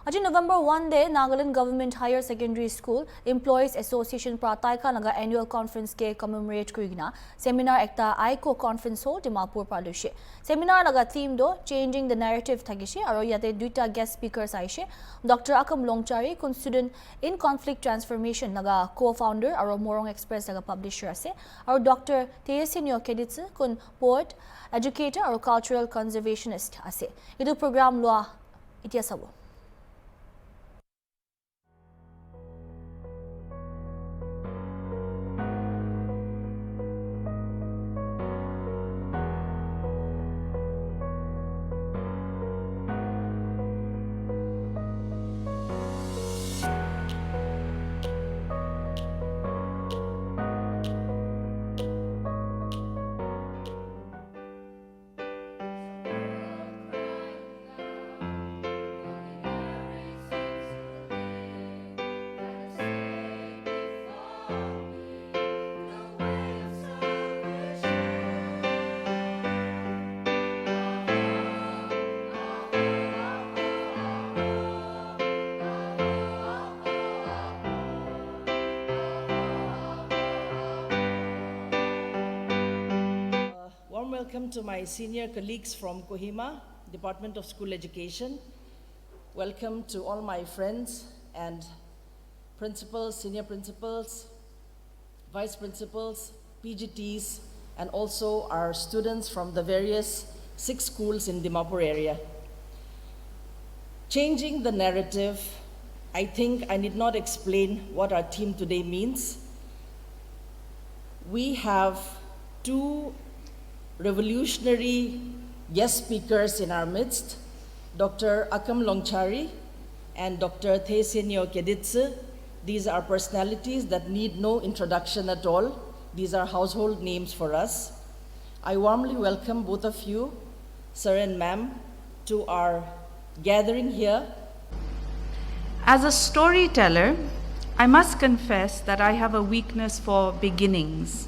Aji November 1 day, Nagaland Government Higher Secondary School Employees Association Prataika Naga Annual Conference ke commemorate kuigna seminar ekta ICO conference ho Dimapur palushe. Seminar naga theme do changing the narrative thagishe aro yate duita guest speakers aishe. Dr. Akam Longchari kun student in conflict transformation naga co-founder aro Morong Express naga publisher ase aro Dr. Teyesinyo Keditsu kun poet, educator aro cultural conservationist ase. Idu program loa itia sabo. Welcome to my senior colleagues from Kohima, Department of School Education. Welcome to all my friends and principals, senior principals, vice principals, PGTs, and also our students from the various 6 schools in Dimapur area. Changing the narrative, I think I need not explain what our theme today means. We have 2 revolutionary guest speakers in our midst, Dr. Akam Longchari and Dr. Teyesinyo Keditsu. These are personalities that need no introduction at all. These are household names for us. I warmly welcome both of you, sir and ma'am, to our gathering here. As a storyteller, I must confess that I have a weakness for beginnings.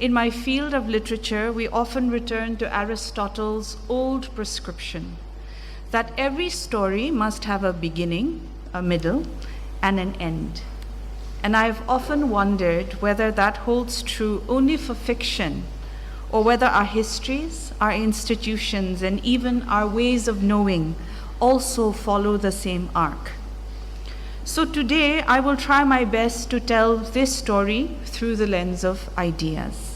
In my field of literature, we often return to Aristotle's old prescription that every story must have a beginning, a middle, and an end. And I've often wondered whether that holds true only for fiction, or whether our histories, our institutions, and even our ways of knowing also follow the same arc. So today, I will try my best to tell this story through the lens of ideas.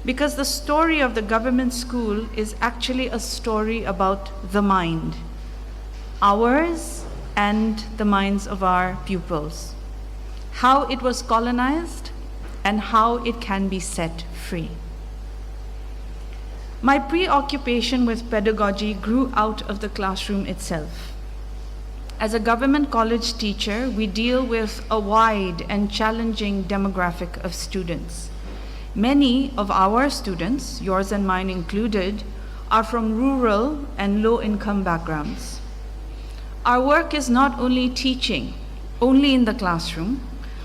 Because the story of the government school is actually a story about the mind, ours and the minds of our pupils, how it was colonized and how it can be set free. My preoccupation with pedagogy grew out of the classroom itself. As a government college teacher, we deal with a wide and challenging demographic of students. Many of our students, yours and mine included, are from rural and low-income backgrounds. Our work is not only teaching, only in the classroom.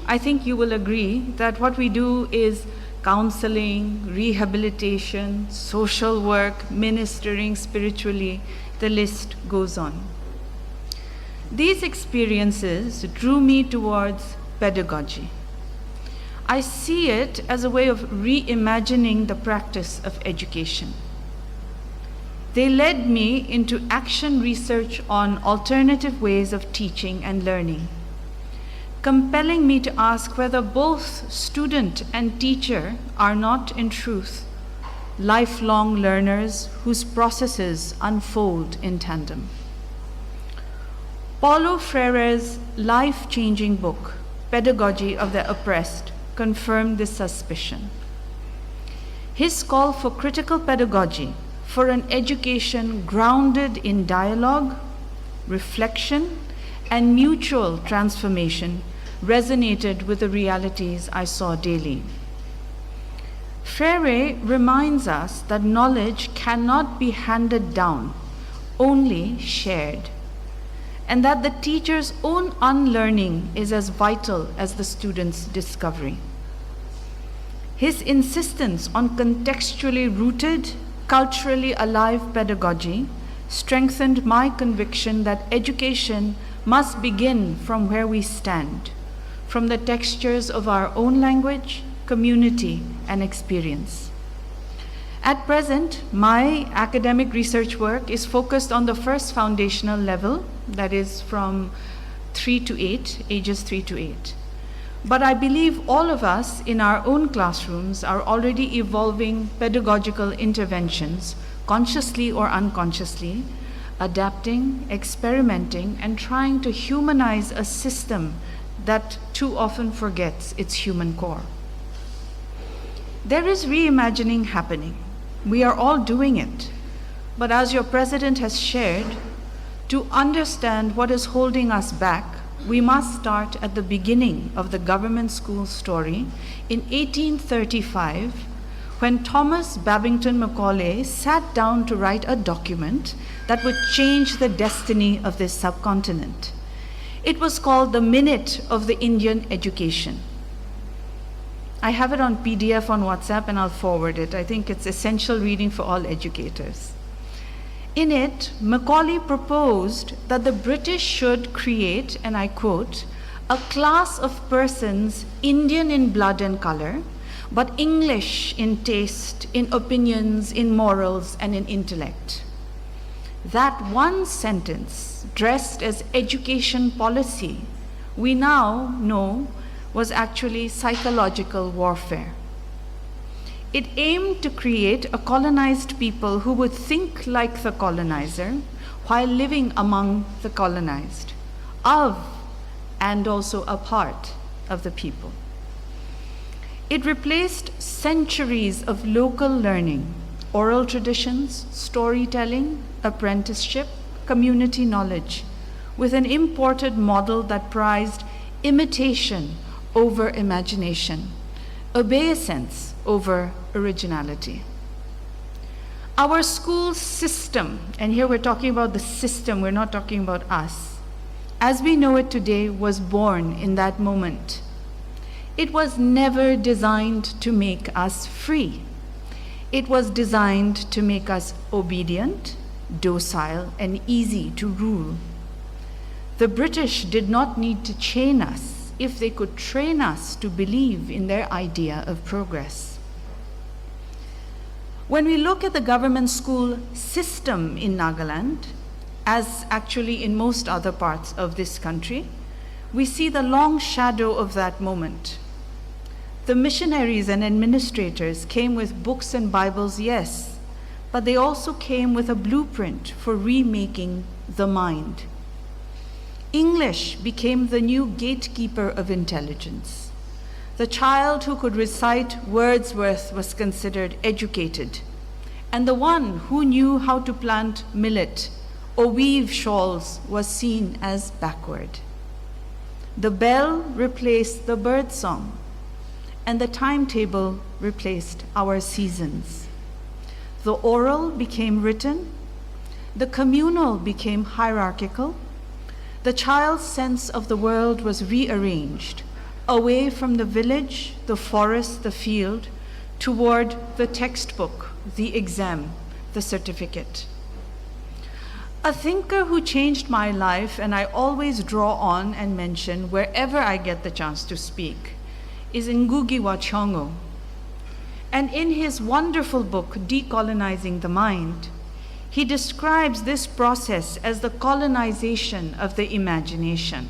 I think you will agree that what we do is counseling, rehabilitation, social work, ministering spiritually, the list goes on. These experiences drew me towards pedagogy. I see it as a way of reimagining the practice of education. They led me into action research on alternative ways of teaching and learning, compelling me to ask whether both student and teacher are not, in truth, lifelong learners whose processes unfold in tandem. Paulo Freire's life-changing book, Pedagogy of the Oppressed, confirmed this suspicion. His call for critical pedagogy, for an education grounded in dialogue, reflection, and mutual transformation resonated with the realities I saw daily. Freire reminds us that knowledge cannot be handed down, only shared, and that the teacher's own unlearning is as vital as the student's discovery. His insistence on contextually rooted, culturally alive pedagogy strengthened my conviction that education must begin from where we stand, from the textures of our own language, community, and experience. At present, my academic research work is focused on the first foundational level, that is from 3 to 8, ages 3 to 8. But I believe all of us in our own classrooms are already evolving pedagogical interventions, consciously or unconsciously, adapting, experimenting, and trying to humanize a system that too often forgets its human core. There is reimagining happening. We are all doing it. But as your president has shared, to understand what is holding us back, we must start at the beginning of the government school story in 1835, when Thomas Babington Macaulay sat down to write a document that would change the destiny of this subcontinent. It was called the Minute of the Indian Education. I have it on PDF on WhatsApp and I'll forward it. I think it's essential reading for all educators. In it, Macaulay proposed that the British should create, and I quote, a class of persons Indian in blood and color, but English in taste, in opinions, in morals, and in intellect. That one sentence, dressed as education policy, we now know was actually psychological warfare. It aimed to create a colonized people who would think like the colonizer while living among the colonized, of and also a part of the people. It replaced centuries of local learning, oral traditions, storytelling, apprenticeship, community knowledge, with an imported model that prized imitation over imagination, obeisance over originality. Our school system, and here we're talking about the system, we're not talking about us, as we know it today, was born in that moment. It was never designed to make us free. It was designed to make us obedient, docile, and easy to rule. The British did not need to chain us if they could train us to believe in their idea of progress. When we look at the government school system in Nagaland, as actually in most other parts of this country, we see the long shadow of that moment. The missionaries and administrators came with books and Bibles, yes, but they also came with a blueprint for remaking the mind. English became the new gatekeeper of intelligence. The child who could recite Wordsworth was considered educated, and the one who knew how to plant millet or weave shawls was seen as backward. The bell replaced the bird song, and the timetable replaced our seasons. The oral became written, the communal became hierarchical, the child's sense of the world was rearranged, away from the village, the forest, the field, toward the textbook, the exam, the certificate. A thinker who changed my life, and I always draw on and mention wherever I get the chance to speak, is Ngugi wa Thiong'o. And in his wonderful book, Decolonizing the Mind, he describes this process as the colonization of the imagination.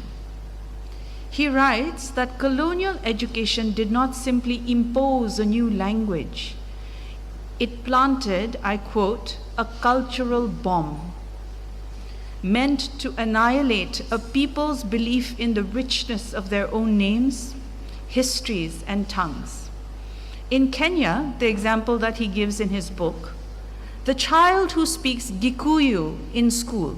He writes that colonial education did not simply impose a new language. It planted, I quote, a cultural bomb meant to annihilate a people's belief in the richness of their own names, histories, and tongues. In Kenya, the example that he gives in his book, the child who speaks Gikuyu in school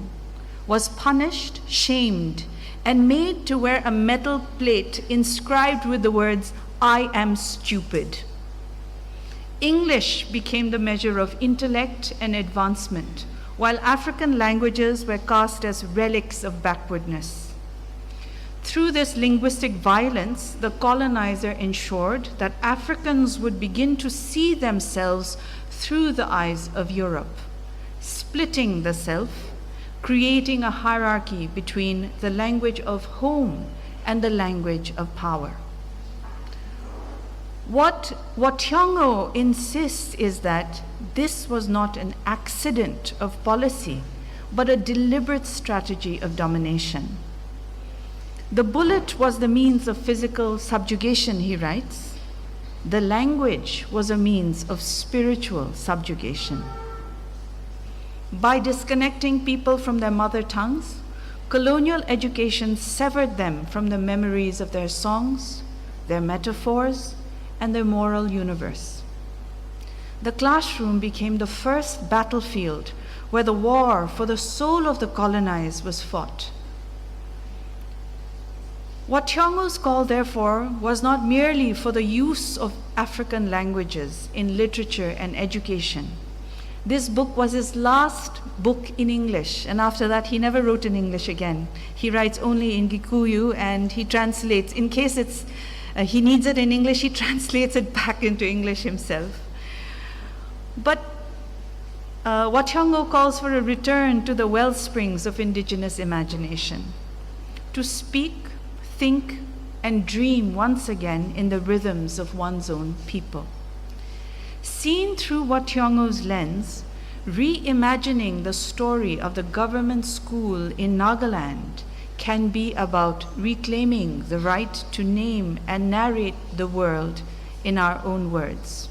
was punished, shamed, and made to wear a metal plate inscribed with the words, "I am stupid." English became the measure of intellect and advancement, while African languages were cast as relics of backwardness. Through this linguistic violence, the colonizer ensured that Africans would begin to see themselves through the eyes of Europe, splitting the self, creating a hierarchy between the language of home and the language of power. What Watyongo insists is that this was not an accident of policy, but a deliberate strategy of domination. The bullet was the means of physical subjugation, he writes. The language was a means of spiritual subjugation. By disconnecting people from their mother tongues, colonial education severed them from the memories of their songs, their metaphors, and their moral universe. The classroom became the first battlefield where the war for the soul of the colonized was fought. Watyongo's call, therefore, was not merely for the use of African languages in literature and education. This book was his last book in English, and after that he never wrote in English again. He writes only in Gikuyu, and he translates, in case he needs it in English, he translates it back into English himself. But Watyongo calls for a return to the well springs of indigenous imagination, to speak, think, and dream once again in the rhythms of one's own people. Seen through Watyongo's lens, reimagining the story of the government school in Nagaland can be about reclaiming the right to name and narrate the world in our own words.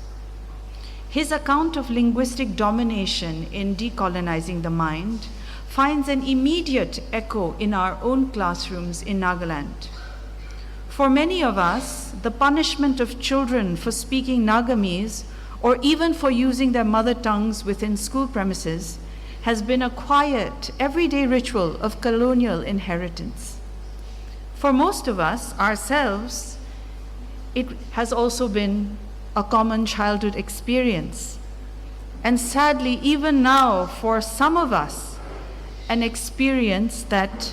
His account of linguistic domination in decolonizing the mind finds an immediate echo in our own classrooms in Nagaland. For many of us, the punishment of children for speaking Nagamese or even for using their mother tongues within school premises has been a quiet, everyday ritual of colonial inheritance. For most of us, ourselves, it has also been a common childhood experience. And sadly, even now, for some of us, an experience that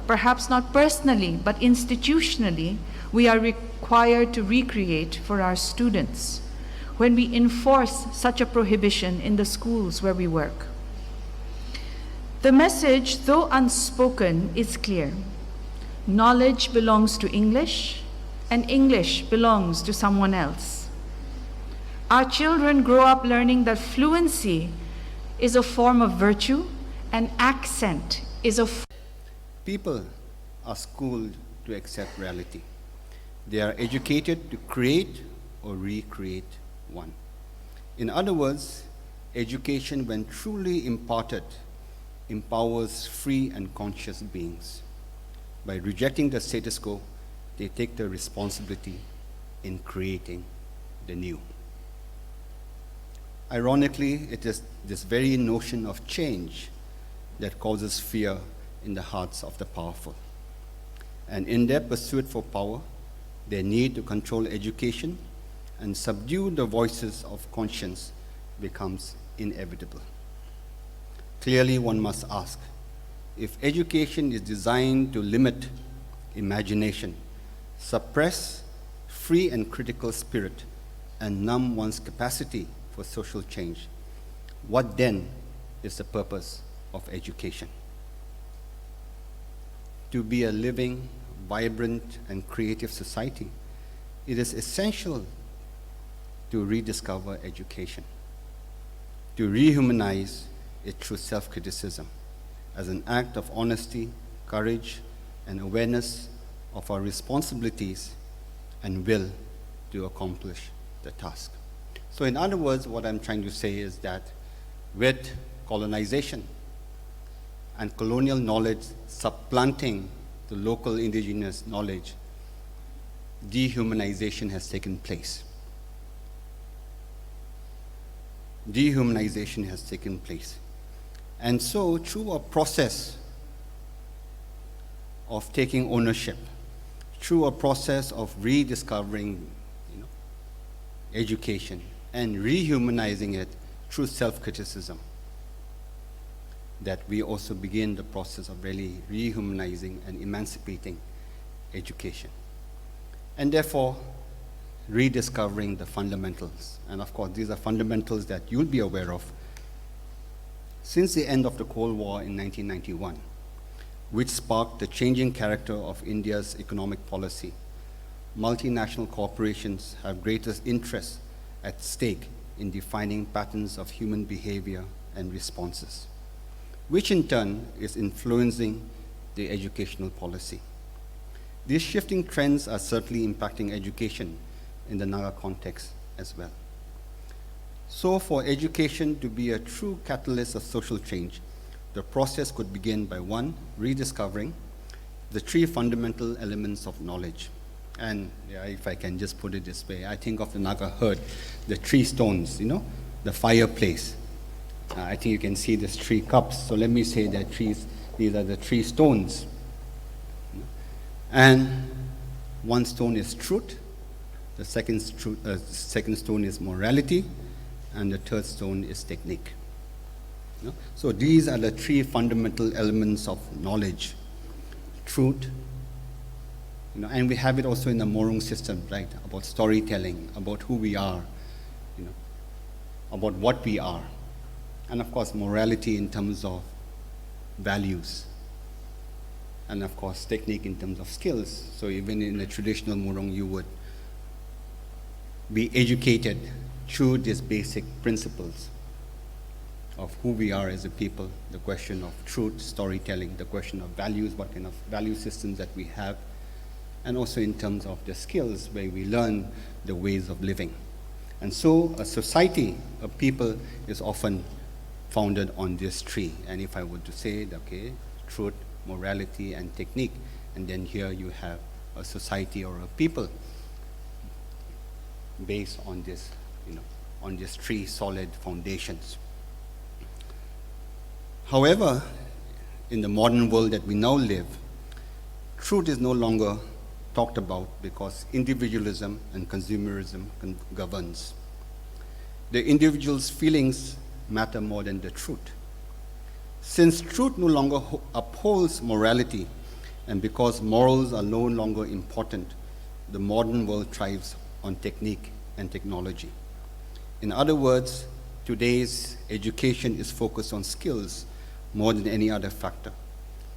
perhaps not personally, but institutionally, we are required to recreate for our students when we enforce such a prohibition in the schools where we work. The message, though unspoken, is clear. Knowledge belongs to English, and English belongs to someone else. Our children grow up learning that fluency is a form of virtue, and accent is a People are schooled to accept reality. They are educated to create or recreate one. In other words, education, when truly imparted, empowers free and conscious beings. By rejecting the status quo, they take the responsibility in creating the new. Ironically, it is this very notion of change that causes fear in the hearts of the powerful. And in their pursuit for power, their need to control education and subdue the voices of conscience becomes inevitable. Clearly, one must ask, if education is designed to limit imagination, suppress free and critical spirit, and numb one's capacity for social change, what then is the purpose of education? To be a living, vibrant, and creative society, it is essential to rediscover education, to rehumanize it through self-criticism as an act of honesty, courage, and awareness of our responsibilities and will to accomplish the task. So in other words, what I'm trying to say is that with colonization and colonial knowledge supplanting the local indigenous knowledge, dehumanization has taken place. Dehumanization has taken place. And so, through a process of taking ownership, through a process of rediscovering education and rehumanizing it through self-criticism, that we also begin the process of really rehumanizing and emancipating education. And therefore, rediscovering the fundamentals. And of course, these are fundamentals that you'll be aware of. Since the end of the Cold War in 1991, which sparked the changing character of India's economic policy, multinational corporations have greater interest at stake in defining patterns of human behavior and responses, which in turn is influencing the educational policy. These shifting trends are certainly impacting education in the Naga context as well. So for education to be a true catalyst of social change, the process could begin by one, rediscovering the three fundamental elements of knowledge. And if I can just put it this way, I think of the Naga herd, the three stones, the fireplace. I think you can see these three cups. So let me say that these are the three stones. And one stone is truth, the second stone is morality, and the third stone is technique. So these are the three fundamental elements of knowledge: truth, and we have it also in the Morung system, right? About storytelling, about who we are, about what we are, and of course morality in terms of values, and of course technique in terms of skills. So even in the traditional Morung, you would be educated through these basic principles of who we are as a people, the question of truth, storytelling, the question of values, what kind of value systems that we have, and also in terms of the skills where we learn the ways of living. And so a society, a people, is often founded on this tree. And if I were to say, okay, truth, morality, and technique, and then here you have a society or a people based on this, on these three solid foundations. However, in the modern world that we now live, truth is no longer talked about because individualism and consumerism governs. The individual's feelings matter more than the truth. Since truth no longer upholds morality, and because morals are no longer important, the modern world thrives on technique and technology. In other words, today's education is focused on skills more than any other factor,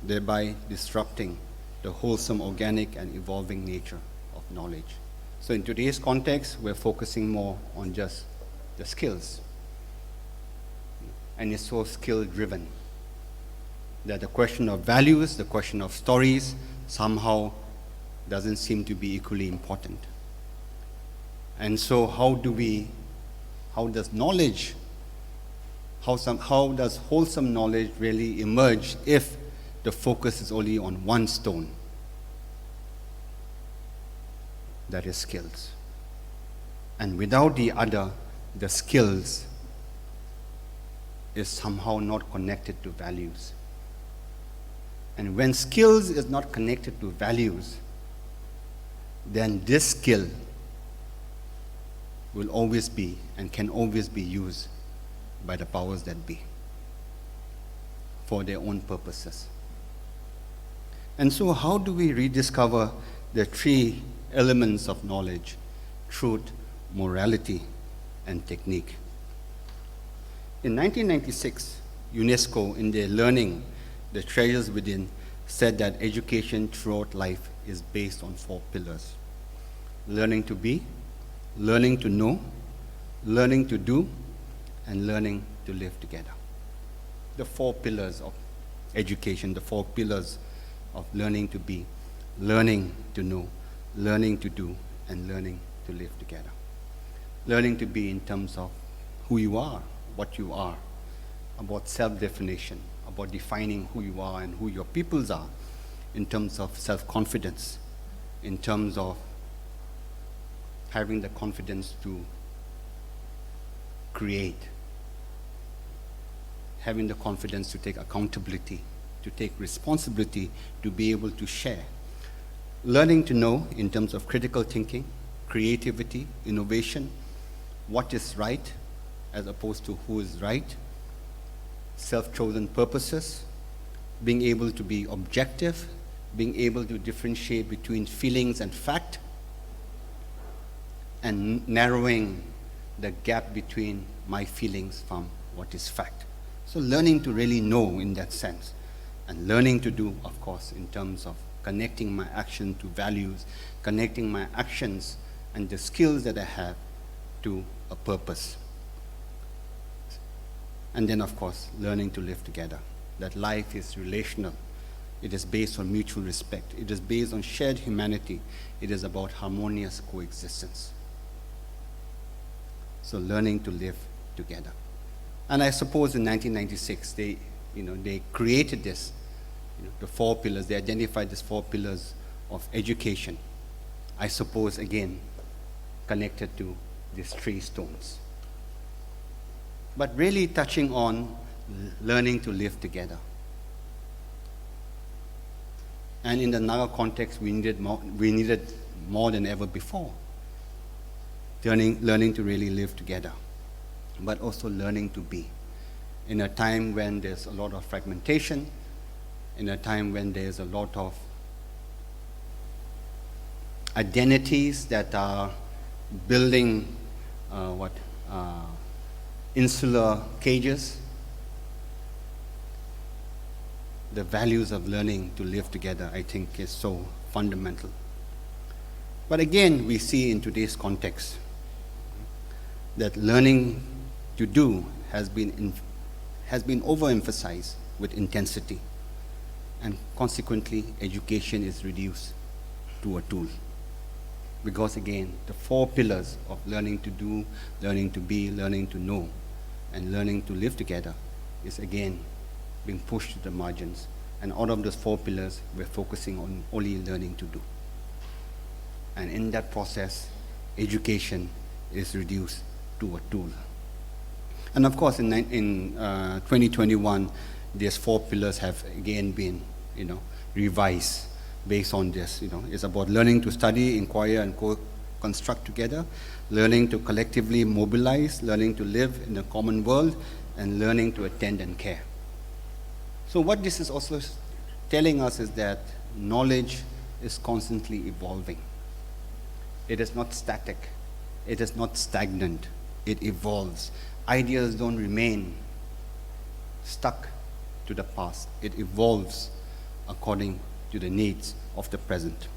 thereby disrupting the wholesome, organic, and evolving nature of knowledge. So in today's context, we're focusing more on just the skills. And it's so skill-driven that the question of values, the question of stories, somehow doesn't seem to be equally important. And so how does knowledge, how does wholesome knowledge really emerge if the focus is only on one stone? That is skills. And without the other, the skills is somehow not connected to values. And when skills is not connected to values, then this skill will always be and can always be used by the powers that be for their own purposes. And so how do we rediscover the three elements of knowledge: truth, morality, and technique? In 1996, UNESCO, in their Learning, the Treasures Within, said that education throughout life is based on 4 pillars: learning to be, learning to know, learning to do, and learning to live together. The 4 pillars of education, the 4 pillars of learning to be, learning to know, learning to do, and learning to live together. Learning to be in terms of who you are, what you are, about self-definition, about defining who you are and who your peoples are, in terms of self-confidence, in terms of having the confidence to create, having the confidence to take accountability, to take responsibility, to be able to share. Learning to know in terms of critical thinking, creativity, innovation, what is right as opposed to who is right, self-chosen purposes, being able to be objective, being able to differentiate between feelings and fact, and narrowing the gap between my feelings from what is fact. So learning to really know in that sense, and learning to do, of course, in terms of connecting my action to values, connecting my actions and the skills that I have to a purpose. And then, of course, learning to live together, that life is relational. It is based on mutual respect. It is based on shared humanity. It is about harmonious coexistence. So learning to live together. And I suppose in 1996, they created this, the 4 pillars. They identified these 4 pillars of education. I suppose, again, connected to these 3 stones. But really touching on learning to live together. And in the Naga context, we needed more than ever before. Learning to really live together, but also learning to be. In a time when there's a lot of fragmentation, in a time when there's a lot of identities that are building insular cages, the values of learning to live together, I think, is so fundamental. But again, we see in today's context that learning to do has been overemphasized with intensity, and consequently, education is reduced to a tool. Because again, the 4 pillars of learning to do, learning to be, learning to know, and learning to live together is again being pushed to the margins. And out of those 4 pillars, we're focusing on only learning to do. And in that process, education is reduced to a tool. And of course, in 2021, these 4 pillars have again been, revised based on this. It's about learning to study, inquire, and co-construct together, learning to collectively mobilize, learning to live in a common world, and learning to attend and care. So what this is also telling us is that knowledge is constantly evolving. It is not static. It is not stagnant. It evolves. Ideas don't remain stuck to the past. It evolves according to the needs of the present.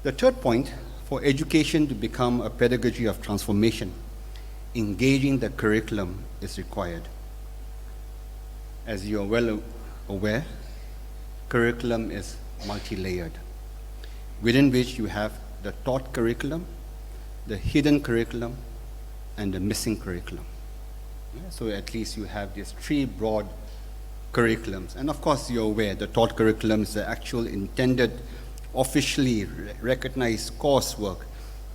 The third point, for education to become a pedagogy of transformation, engaging the curriculum is required. As you are well aware, curriculum is multi-layered, within which you have the taught curriculum, the hidden curriculum, and the missing curriculum. So at least you have these 3 broad curriculums. And of course, you're aware the taught curriculum is the actual intended, officially recognized coursework,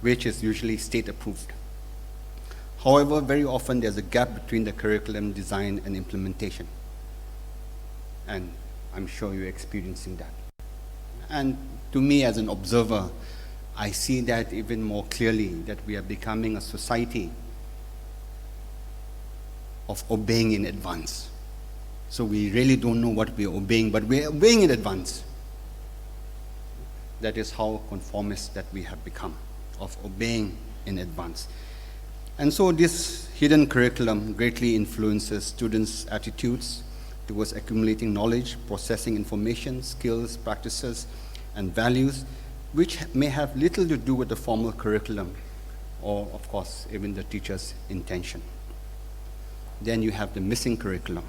which is usually state approved. However, very often there's a gap between the curriculum design and implementation. And I'm sure you're experiencing that. And to me, as an observer, I see that even more clearly, that we are becoming a society of obeying in advance. So we really don't know what we are obeying, but we are obeying in advance. That is how conformist that we have become, of obeying in advance. And so this hidden curriculum greatly influences students' attitudes towards accumulating knowledge, processing information, skills, practices, and values, which may have little to do with the formal curriculum or, of course, even the teacher's intention. Then you have the missing curriculum,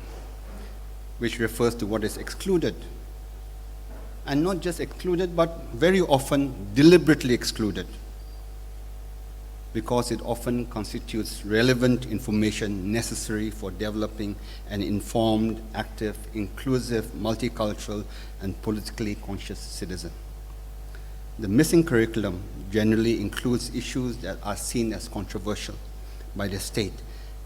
which refers to what is excluded. And not just excluded, but very often deliberately excluded, because it often constitutes relevant information necessary for developing an informed, active, inclusive, multicultural, and politically conscious citizen. The missing curriculum generally includes issues that are seen as controversial by the state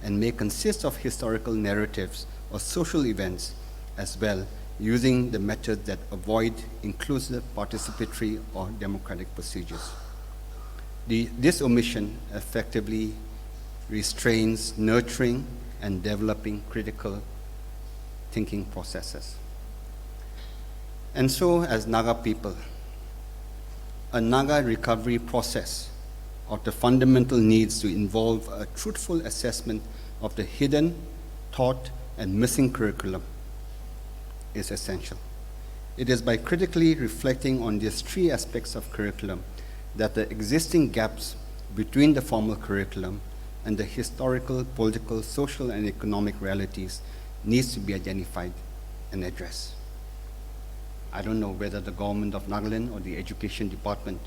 and may consist of historical narratives or social events as well, using the methods that avoid inclusive, participatory, or democratic procedures. This omission effectively restrains nurturing and developing critical thinking processes. And so, as Naga people, a Naga recovery process of the fundamental needs to involve a truthful assessment of the hidden, taught and missing curriculum is essential. It is by critically reflecting on these three aspects of curriculum that the existing gaps between the formal curriculum and the historical, political, social, and economic realities needs to be identified and addressed. I don't know whether the government of Nagaland or the education department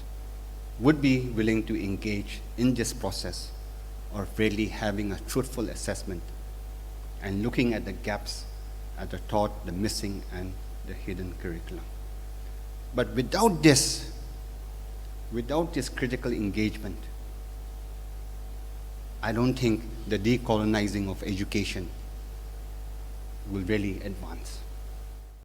would be willing to engage in this process of really having a truthful assessment and looking at the gaps at the taught, the missing, and the hidden curriculum. But without this critical engagement, I don't think the decolonizing of education will really advance.